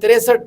63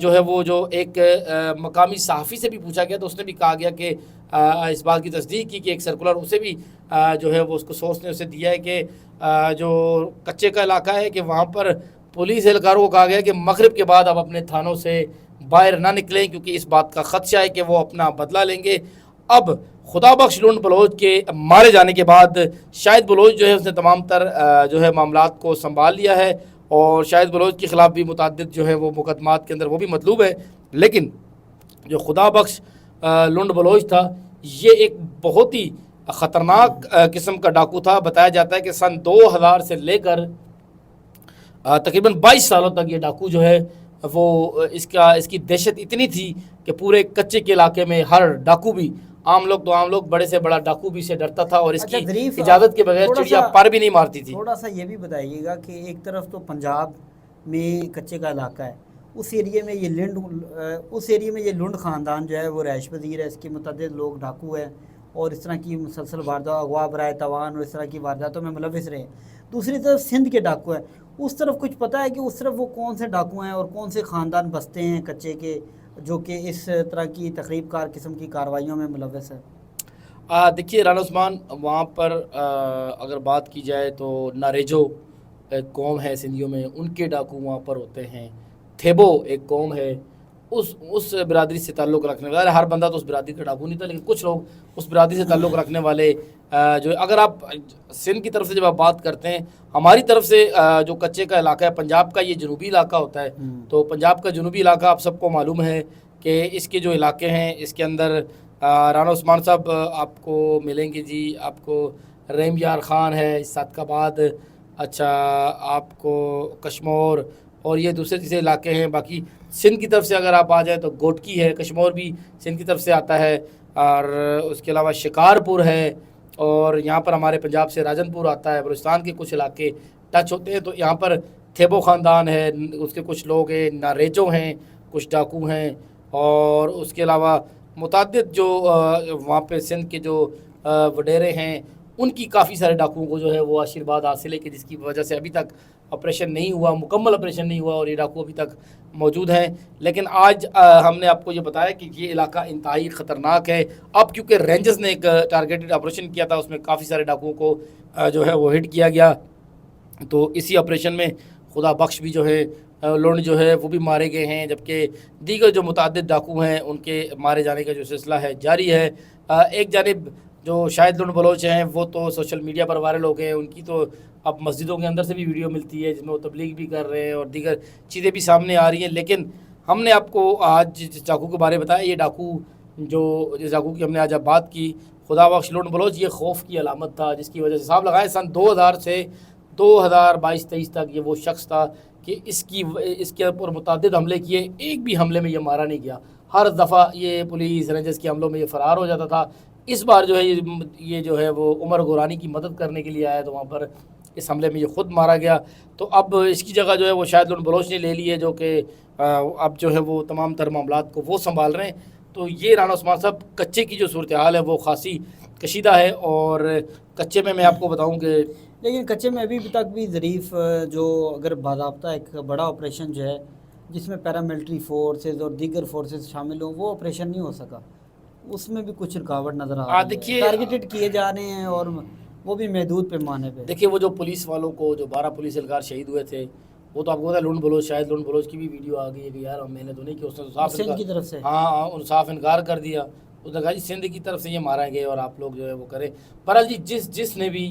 جو ہے وہ جو ایک مقامی صحافی سے بھی پوچھا گیا تو اس نے بھی کہا گیا کہ اس بات کی تصدیق کی کہ ایک سرکولر اسے بھی جو ہے وہ اس کو سوچ نے اسے دیا ہے کہ جو کچے کا علاقہ ہے کہ وہاں پر پولیس اہلکاروں کو کہا گیا کہ مغرب کے بعد اب اپنے تھانوں سے باہر نہ نکلیں کیونکہ اس بات کا خدشہ ہے کہ وہ اپنا بدلہ لیں گے۔ اب خدا بخش لنڈ بلوچ کے مارے جانے کے بعد شاہد بلوچ جو ہے اس نے تمام تر جو ہے معاملات کو سنبھال لیا ہے اور شاہد بلوچ کے خلاف بھی متعدد جو ہے وہ مقدمات کے اندر وہ بھی مطلوب ہے، لیکن جو خدا بخش لنڈ بلوچ تھا یہ ایک بہت ہی خطرناک قسم کا ڈاکو تھا۔ بتایا جاتا ہے کہ سن 2000 سے لے کر تقریباً 22 سالوں تک یہ ڈاکو جو ہے وہ اس کی دہشت اتنی تھی کہ پورے کچے کے علاقے میں ہر ڈاکو بھی عام لوگ بڑے سے بڑا ڈاکو بھی سے ڈرتا تھا اور اس کی اجازت کے بغیر چڑیا پر بھی نہیں مارتی تھی۔ تھوڑا سا یہ بھی بتائیے گا کہ ایک طرف تو پنجاب میں کچے کا علاقہ ہے، اس ایریے میں یہ لنڈ خاندان جو ہے وہ رہائش پذیر ہے، اس کے متعدد لوگ ڈاکو ہیں اور اس طرح کی مسلسل واردات، اغوا برائے توان اور اس طرح کی وارداتوں میں ملوث رہے ہیں۔ دوسری طرف سندھ کے ڈاکو ہیں، اس طرف کچھ پتہ ہے کہ اس طرف وہ کون سے ڈاکو ہیں اور کون سے خاندان بستے ہیں کچے کے جو کہ اس طرح کی تخریب کار قسم کی کارروائیوں میں ملوث ہے؟ دیکھیے رانا عثمان، وہاں پر اگر بات کی جائے تو ناریجو ایک قوم ہے سندھیوں میں، ان کے ڈاکو وہاں پر ہوتے ہیں۔ تھیبو ایک قوم ہے، اس برادری سے تعلق رکھنے والے، ہر بندہ تو اس برادری کا ڈاکو نہیں تھا لیکن کچھ لوگ اس برادری سے تعلق رکھنے والے جو اگر آپ سندھ کی طرف سے جب آپ بات کرتے ہیں، ہماری طرف سے جو کچے کا علاقہ ہے پنجاب کا، یہ جنوبی علاقہ ہوتا ہے، تو پنجاب کا جنوبی علاقہ آپ سب کو معلوم ہے کہ اس کے جو علاقے ہیں اس کے اندر رانا عثمان صاحب آپ کو ملیں گے جی، آپ کو رحیم یار خان ہے صادقآباد، اچھا آپ کو کشمور اور یہ دوسرے تیسرے علاقے ہیں۔ باقی سندھ کی طرف سے اگر آپ آ جائیں تو گوٹکی ہے، کشمور بھی سندھ کی طرف سے آتا ہے، اور اس کے علاوہ شکارپور ہے، اور یہاں پر ہمارے پنجاب سے راجن پور آتا ہے، بلوچستان کے کچھ علاقے ٹچ ہوتے ہیں۔ تو یہاں پر تھیبو خاندان ہے، اس کے کچھ لوگ ہیں، ناریجو ہیں، کچھ ڈاکو ہیں، اور اس کے علاوہ متعدد جو وہاں پہ سندھ کے جو وڈیرے ہیں ان کی کافی سارے ڈاکوؤں کو جو ہے وہ آشیرواد حاصل ہے کہ جس کی وجہ سے ابھی تک آپریشن نہیں ہوا، مکمل آپریشن نہیں ہوا اور یہ ڈاکو ابھی تک موجود ہیں۔ لیکن آج ہم نے آپ کو یہ بتایا کہ یہ علاقہ انتہائی خطرناک ہے۔ اب کیونکہ رینجرز نے ایک ٹارگیٹڈ آپریشن کیا تھا، اس میں کافی سارے ڈاکوؤں کو جو ہے وہ ہٹ کیا گیا، تو اسی آپریشن میں خدا بخش بھی جو ہے لنڈ جو ہے وہ بھی مارے گئے ہیں، جبکہ دیگر جو متعدد ڈاکو ہیں ان کے مارے جانے کا جو سلسلہ ہے جاری ہے۔ ایک جانب جو شاہد لنڈ بلوچ ہیں وہ تو سوشل میڈیا پر وائرل ہو گئے، ان کی تو اب مسجدوں کے اندر سے بھی ویڈیو ملتی ہے جس میں وہ تبلیغ بھی کر رہے ہیں اور دیگر چیزیں بھی سامنے آ رہی ہیں۔ لیکن ہم نے آپ کو آج جس ڈاکو کے بارے میں بتایا، یہ ڈاکو جس ڈاکو کی ہم نے آج اب بات کی، خدا بخش لنڈ بلوچ، یہ خوف کی علامت تھا جس کی وجہ سے صاحب لگائے سن 2000 سے 2022-23 تک یہ وہ شخص تھا کہ اس کے اوپر متعدد حملے کیے، ایک بھی حملے میں یہ مارا نہیں گیا، ہر دفعہ یہ پولیس رینجرز کے حملوں میں یہ فرار ہو جاتا تھا۔ اس بار جو ہے یہ جو ہے وہ عمر گورانی کی مدد کرنے کے لیے آیا تو وہاں پر اس حملے میں یہ خود مارا گیا۔ تو اب اس کی جگہ جو ہے وہ شاہد لنڈ بلوچ نے لے لی ہے، جو کہ اب جو ہے وہ تمام تر معاملات کو وہ سنبھال رہے ہیں۔ تو یہ رانا عثمان صاحب کچے کی جو صورتحال ہے وہ خاصی کشیدہ ہے، اور کچے میں آپ کو بتاؤں کہ لیکن کچے میں ابھی تک بھی ظریف جو اگر باضابطہ ایک بڑا آپریشن جو ہے جس میں پیراملٹری فورسز اور دیگر فورسز شامل ہوں، وہ آپریشن نہیں ہو سکا، اس میں بھی کچھ رکاوٹ نظر آ رہی ہے، ٹارگیٹڈ کیے جا رہے ہیں اور وہ بھی محدود پیمانے پہ۔ دیکھیے وہ جو پولیس والوں کو جو 12 پولیس اہلکار شہید ہوئے تھے، وہ تو آپ کو پتا ہے لنڈ بلوچ شاہد لنڈ بلوچ کی بھی ویڈیو آ گئی ہے کہ یار میں نے تو نہیں کیا، اس نے تو صاف سندھ کی طرف سے صاف انکار کر دیا، اس نے کہا جی سندھ کی طرف سے یہ مارا گئے اور آپ لوگ جو ہے وہ کریں۔ بہرحال جی جس نے بھی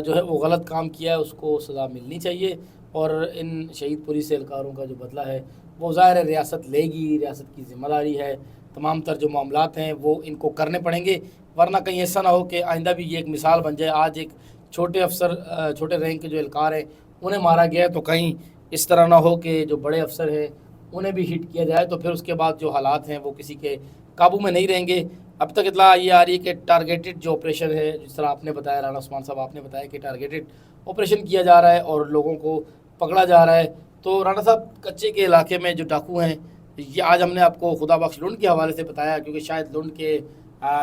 جو ہے وہ غلط کام کیا ہے اس کو سزا ملنی چاہیے، اور ان شہید پولیس اہلکاروں کا جو بدلہ ہے وہ ظاہر ہے ریاست لے گی، ریاست کی ذمہ داری ہے، تمام تر جو معاملات ہیں وہ ان کو کرنے پڑیں گے، ورنہ کہیں ایسا نہ ہو کہ آئندہ بھی یہ ایک مثال بن جائے۔ آج ایک چھوٹے افسر چھوٹے رینک کے جو اہلکار ہیں انہیں مارا گیا ہے، تو کہیں اس طرح نہ ہو کہ جو بڑے افسر ہیں انہیں بھی ہٹ کیا جائے، تو پھر اس کے بعد جو حالات ہیں وہ کسی کے قابو میں نہیں رہیں گے۔ اب تک اطلاع یہ آ رہی ہے کہ ٹارگیٹڈ جو آپریشن ہے، جس طرح آپ نے بتایا رانا عثمان صاحب، آپ نے بتایا کہ ٹارگیٹڈ آپریشن کیا جا رہا ہے اور لوگوں کو پکڑا جا رہا ہے۔ تو رانا صاحب کچے کے علاقے میں جو ڈاکو ہیں، یہ آج ہم نے آپ کو خدا بخش لنڈ کے حوالے سے بتایا، کیونکہ شاید لنڈ کے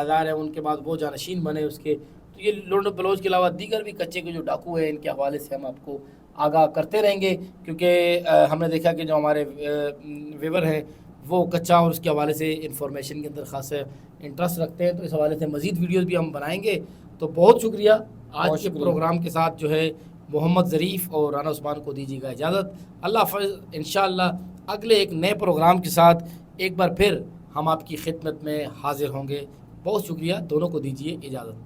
ظاہر ہے ان کے بعد وہ جانشین بنے اس کے، تو یہ لنڈ بلوچ کے علاوہ دیگر بھی کچے کے جو ڈاکو ہیں ان کے حوالے سے ہم آپ کو آگاہ کرتے رہیں گے، کیونکہ ہم نے دیکھا کہ جو ہمارے ویور ہیں وہ کچا اور اس کے حوالے سے انفارمیشن کے اندر خاص انٹرسٹ رکھتے ہیں، تو اس حوالے سے مزید ویڈیوز بھی ہم بنائیں گے. تو بہت شکریہ. آج کے پروگرام کے ساتھ جو ہے محمد ظریف اور رانا عثمان کو دیجیے گا اجازت. اللہ حافظ. انشاءاللہ اگلے ایک نئے پروگرام کے ساتھ ایک بار پھر ہم آپ کی خدمت میں حاضر ہوں گے. بہت شکریہ. دونوں کو دیجیے اجازت.